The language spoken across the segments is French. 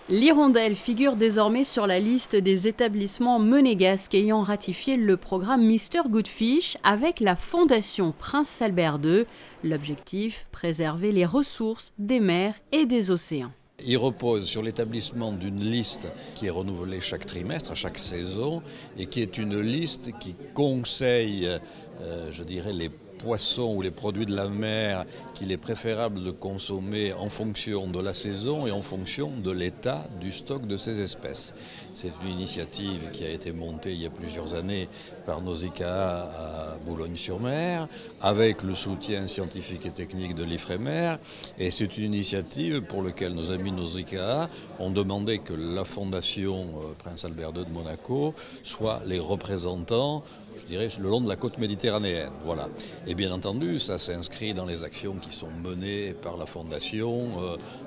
L'Hirondelle figure désormais sur la liste des établissements monégasques ayant ratifié le programme Mister Good Fish avec la Fondation Prince Albert II. L'objectif, préserver les ressources des mers et des océans. Il repose sur l'établissement d'une liste qui est renouvelée chaque trimestre, à chaque saison, et qui est une liste qui conseille, les poissons ou les produits de la mer qu'il est préférable de consommer en fonction de la saison et en fonction de l'état du stock de ces espèces. C'est une initiative qui a été montée il y a plusieurs années par Nausicaa à Boulogne-sur-Mer, avec le soutien scientifique et technique de l'Ifremer, et c'est une initiative pour laquelle nos amis Nausicaa ont demandé que la Fondation Prince Albert II de Monaco soit les représentants, le long de la côte méditerranéenne. Voilà. Et bien entendu, ça s'inscrit dans les actions qui sont menées par la Fondation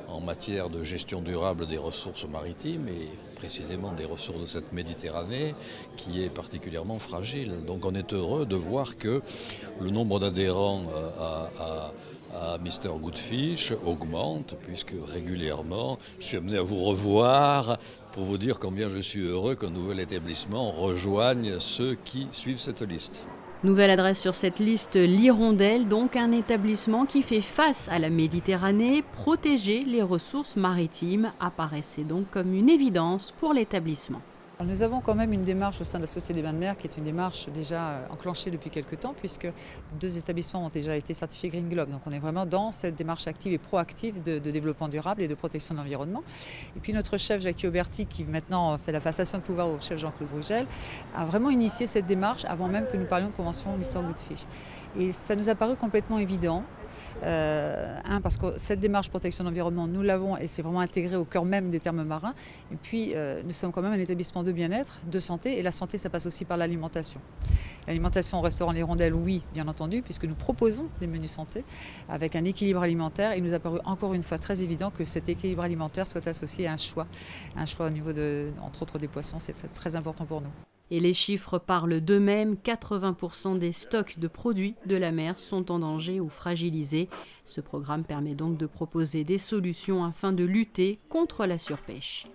en matière de gestion durable des ressources maritimes et précisément des ressources de cette Méditerranée qui est particulièrement fragile. Donc on est heureux de voir que le nombre d'adhérents à Mister Good Fish augmente, puisque régulièrement je suis amené à vous revoir pour vous dire combien je suis heureux qu'un nouvel établissement rejoigne ceux qui suivent cette liste. Nouvelle adresse sur cette liste, l'Hirondelle, donc un établissement qui fait face à la Méditerranée. Protéger les ressources maritimes apparaissait donc comme une évidence pour l'établissement. Nous avons quand même une démarche au sein de la Société des bains de mer qui est une démarche déjà enclenchée depuis quelques temps, puisque 2 établissements ont déjà été certifiés Green Globe. Donc on est vraiment dans cette démarche active et proactive de développement durable et de protection de l'environnement. Et puis notre chef Jackie Auberti, qui maintenant fait la passation de pouvoir au chef Jean-Claude Brugel, a vraiment initié cette démarche avant même que nous parlions de convention Mister Good Fish. Et ça nous a paru complètement évident. Parce que cette démarche protection de l'environnement, nous l'avons et c'est vraiment intégré au cœur même des termes marins. Et puis, nous sommes quand même un établissement de bien-être, de santé. Et la santé, ça passe aussi par l'alimentation. L'alimentation au restaurant L'Hirondelle, oui, bien entendu, puisque nous proposons des menus santé avec un équilibre alimentaire. Il nous a paru encore une fois très évident que cet équilibre alimentaire soit associé à un choix au niveau entre autres des poissons. C'est très important pour nous. Et les chiffres parlent d'eux-mêmes, 80% des stocks de produits de la mer sont en danger ou fragilisés. Ce programme permet donc de proposer des solutions afin de lutter contre la surpêche.